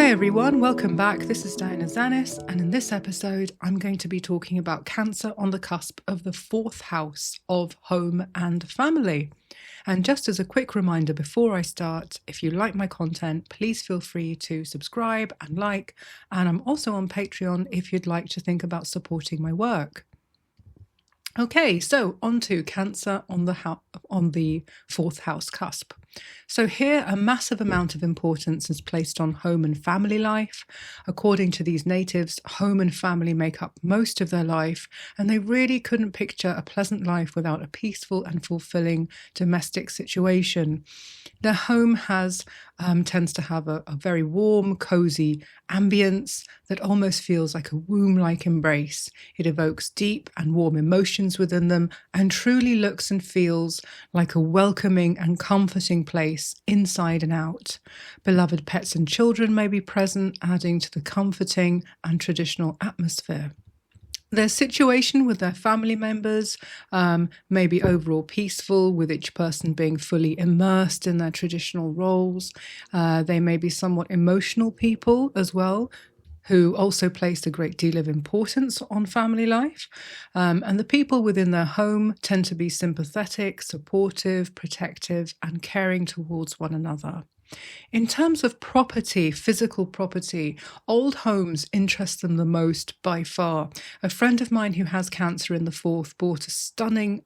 Hi everyone, welcome back. This is Diana Zanis, and in this episode, I'm going to be talking about Cancer on the cusp of the fourth house of home and family. And just as a quick reminder before I start, if you like my content, please feel free to subscribe and like. And I'm also on Patreon if you'd like to think about supporting my work. Okay, so on to Cancer on the fourth house cusp. So here, a massive amount of importance is placed on home and family life. According to these natives, home and family make up most of their life, and they really couldn't picture a pleasant life without a peaceful and fulfilling domestic situation. Their home tends to have a very warm, cozy ambience that almost feels like a womb-like embrace. It evokes deep and warm emotions within them and truly looks and feels like a welcoming and comforting place inside and out. Beloved pets and children may be present, adding to the comforting and traditional atmosphere. Their situation with their family members may be overall peaceful, with each person being fully immersed in their traditional roles. They may be somewhat emotional people as well, who also placed a great deal of importance on family life. And the people within their home tend to be sympathetic, supportive, protective, and caring towards one another. In terms of property, physical property, old homes interest them the most by far. A friend of mine who has Cancer in the fourth bought a stunning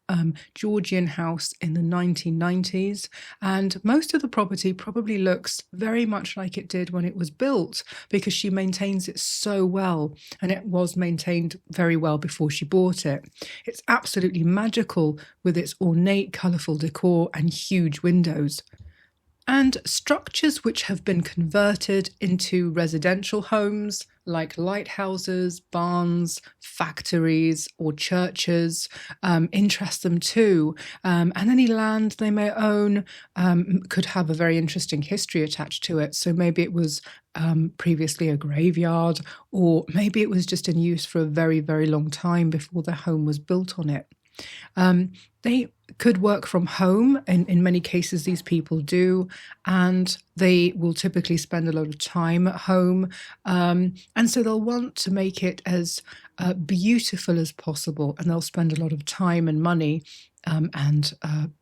Georgian house in the 1990s, and most of the property probably looks very much like it did when it was built because she maintains it so well, and it was maintained very well before she bought it. It's absolutely magical with its ornate, colourful decor and huge windows. And structures which have been converted into residential homes, like lighthouses, barns, factories, or churches, interest them too. And any land they may own could have a very interesting history attached to it. So maybe it was previously a graveyard, or maybe it was just in use for a very, very long time before their home was built on it. They could work from home. In many cases, these people do, and they will typically spend a lot of time at home. And so they'll want to make it as beautiful as possible, and they'll spend a lot of time and money and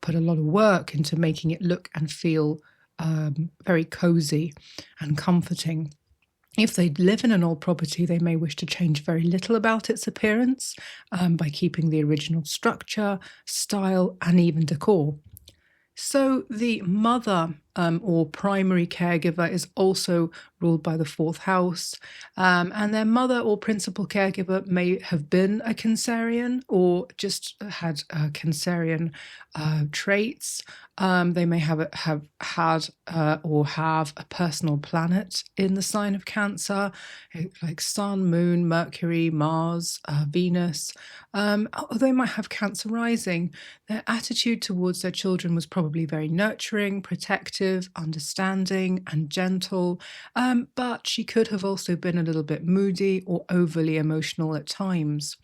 put a lot of work into making it look and feel very cozy and comforting. If they live in an old property, they may wish to change very little about its appearance by keeping the original structure, style, and even decor. So the mother or primary caregiver is also ruled by the fourth house, and their mother or principal caregiver may have been a Cancerian or just had Cancerian traits. They may have had or have a personal planet in the sign of Cancer, like Sun, Moon, Mercury, Mars, Venus. Or they might have Cancer rising. Their attitude towards their children was probably very nurturing, protective, understanding, and gentle. But she could have also been a little bit moody or overly emotional at times.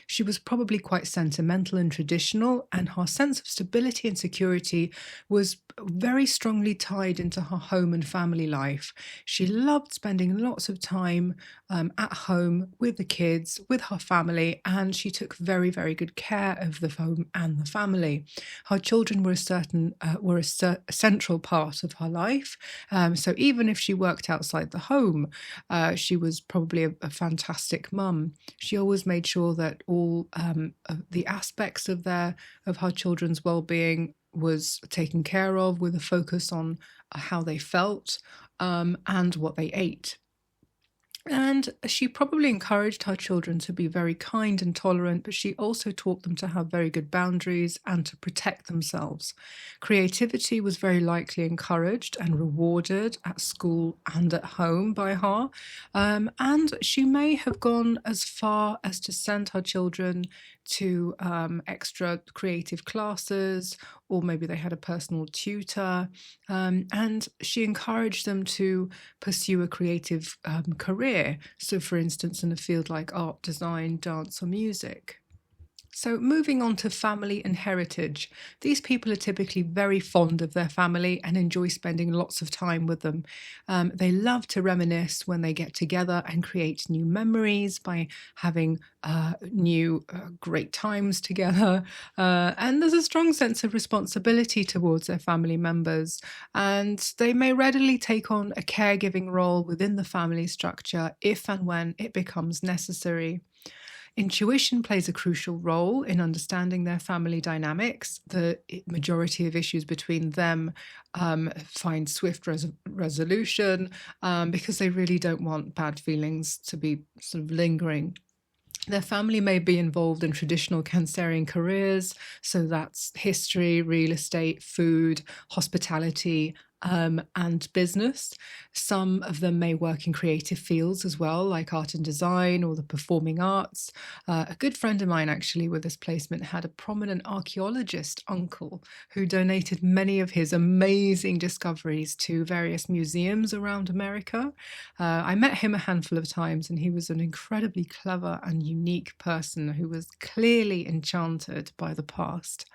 She was probably quite sentimental and traditional, and her sense of stability and security was very strongly tied into her home and family life. She loved spending lots of time at home with the kids, with her family, and she took very, very good care of the home and the family. Her children were a central part of her life. So even if she worked outside the home, she was probably a fantastic mum. She always made sure that all the aspects of her children's well-being was taken care of, with a focus on how they felt and what they ate. And she probably encouraged her children to be very kind and tolerant, but she also taught them to have very good boundaries and to protect themselves. Creativity was very likely encouraged and rewarded at school and at home by her. And she may have gone as far as to send her children to extra creative classes, or maybe they had a personal tutor, and she encouraged them to pursue a creative career. So, for instance, in a field like art, design, dance, or music. So, moving on to family and heritage, these people are typically very fond of their family and enjoy spending lots of time with them. They love to reminisce when they get together and create new memories by having new great times together. And there's a strong sense of responsibility towards their family members, and they may readily take on a caregiving role within the family structure if and when it becomes necessary. Intuition plays a crucial role in understanding their family dynamics. The majority of issues between them find swift resolution because they really don't want bad feelings to be sort of lingering. Their family may be involved in traditional Cancerian careers, so that's history, real estate, food, hospitality, and business. Some of them may work in creative fields as well, like art and design or the performing arts. A good friend of mine, actually, with this placement, had a prominent archaeologist uncle who donated many of his amazing discoveries to various museums around America. I met him a handful of times, and he was an incredibly clever and unique person who was clearly enchanted by the past.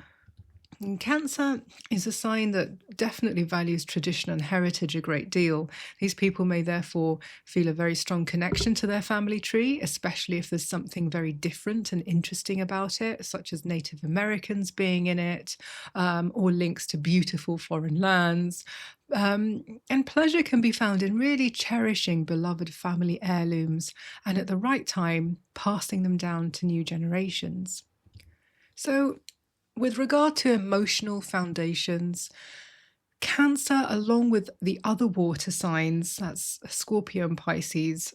And Cancer is a sign that definitely values tradition and heritage a great deal. These people may therefore feel a very strong connection to their family tree, especially if there's something very different and interesting about it, such as Native Americans being in it, or links to beautiful foreign lands. And pleasure can be found in really cherishing beloved family heirlooms and at the right time passing them down to new generations. So, with regard to emotional foundations, Cancer, along with the other water signs, that's Scorpio and Pisces,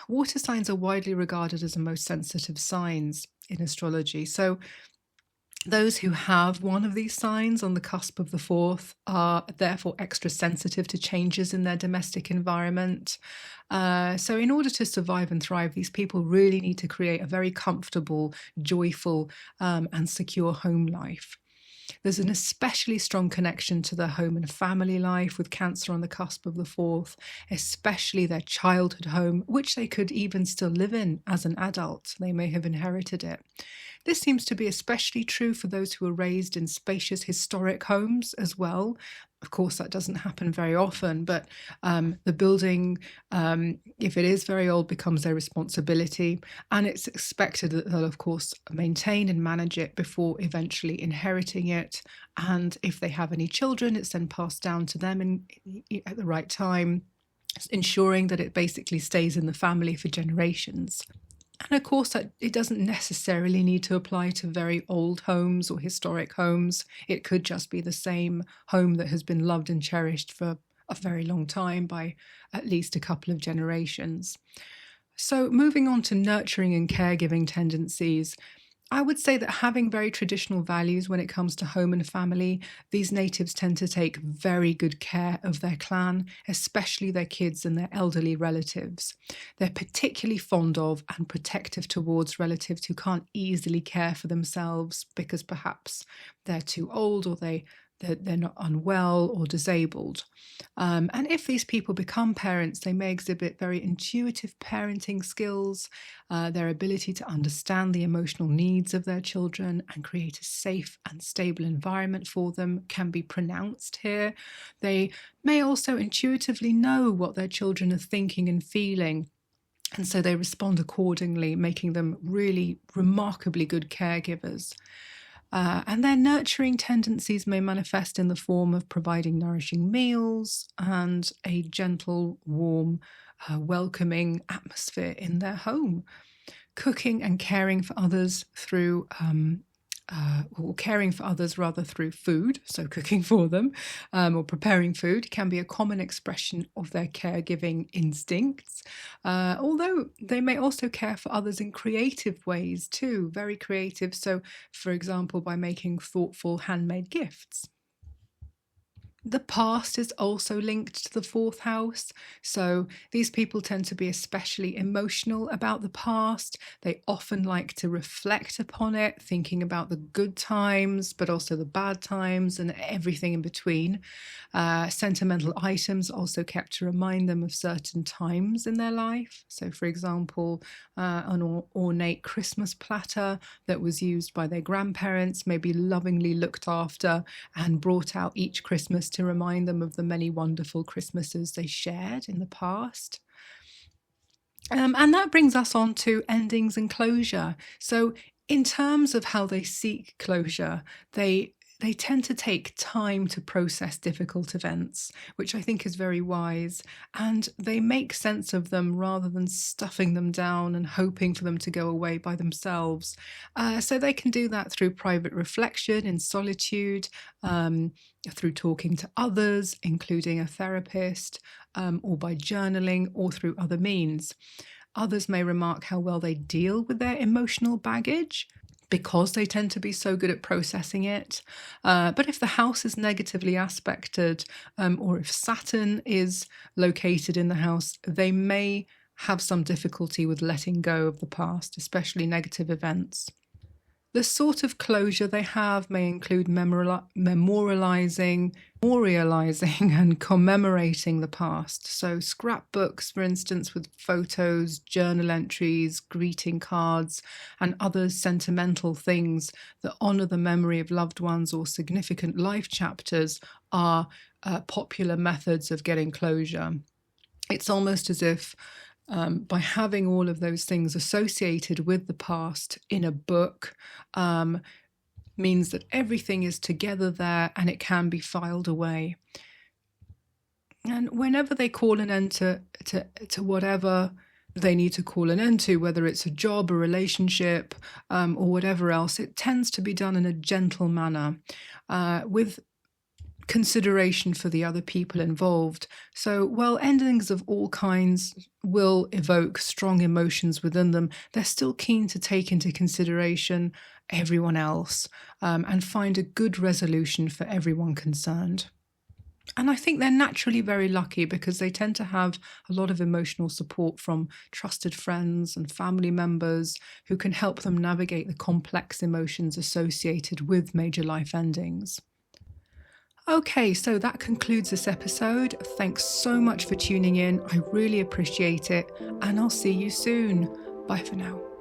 water signs are widely regarded as the most sensitive signs in astrology. So those who have one of these signs on the cusp of the fourth are therefore extra sensitive to changes in their domestic environment. So in order to survive and thrive, these people really need to create a very comfortable, joyful, and secure home life. There's an especially strong connection to their home and family life with Cancer on the cusp of the fourth, especially their childhood home, which they could even still live in as an adult. They may have inherited it. This seems to be especially true for those who are raised in spacious historic homes as well. Of course, that doesn't happen very often, but the building, if it is very old, becomes their responsibility. And it's expected that they'll, of course, maintain and manage it before eventually inheriting it. And if they have any children, it's then passed down to them at the right time, ensuring that it basically stays in the family for generations. And of course, that it doesn't necessarily need to apply to very old homes or historic homes. It could just be the same home that has been loved and cherished for a very long time by at least a couple of generations. So moving on to nurturing and caregiving tendencies, I would say that having very traditional values when it comes to home and family, these natives tend to take very good care of their clan, especially their kids and their elderly relatives. They're particularly fond of and protective towards relatives who can't easily care for themselves because perhaps they're too old or they're not unwell or disabled. And if these people become parents, they may exhibit very intuitive parenting skills. Their ability to understand the emotional needs of their children and create a safe and stable environment for them can be pronounced here. They may also intuitively know what their children are thinking and feeling, and so they respond accordingly, making them really remarkably good caregivers. And their nurturing tendencies may manifest in the form of providing nourishing meals and a gentle, warm, welcoming atmosphere in their home. Cooking and caring for others through or caring for others rather through food, so cooking for them or preparing food can be a common expression of their caregiving instincts, although they may also care for others in creative ways too, very creative. So, for example, by making thoughtful handmade gifts. The past is also linked to the fourth house. So these people tend to be especially emotional about the past. They often like to reflect upon it, thinking about the good times, but also the bad times and everything in between. Sentimental items also kept to remind them of certain times in their life. So, for example, an ornate Christmas platter that was used by their grandparents, maybe lovingly looked after and brought out each Christmas to remind them of the many wonderful Christmases they shared in the past. And that brings us on to endings and closure. So, in terms of how they seek closure, they tend to take time to process difficult events, which I think is very wise, and they make sense of them rather than stuffing them down and hoping for them to go away by themselves. So they can do that through private reflection in solitude, through talking to others, including a therapist, or by journaling, or through other means. Others may remark how well they deal with their emotional baggage, because they tend to be so good at processing it. But if the house is negatively aspected, or if Saturn is located in the house, they may have some difficulty with letting go of the past, especially negative events. The sort of closure they have may include memorializing and commemorating the past. So scrapbooks, for instance, with photos, journal entries, greeting cards, and other sentimental things that honor the memory of loved ones or significant life chapters are popular methods of getting closure. It's almost as if by having all of those things associated with the past in a book, means that everything is together there and it can be filed away. And whenever they call an end to whatever they need to call an end to, whether it's a job, a relationship, or whatever else, it tends to be done in a gentle manner, with consideration for the other people involved. So while endings of all kinds will evoke strong emotions within them, they're still keen to take into consideration everyone else, and find a good resolution for everyone concerned. And I think they're naturally very lucky because they tend to have a lot of emotional support from trusted friends and family members who can help them navigate the complex emotions associated with major life endings. Okay, so that concludes this episode. Thanks so much for tuning in. I really appreciate it, and I'll see you soon. Bye for now.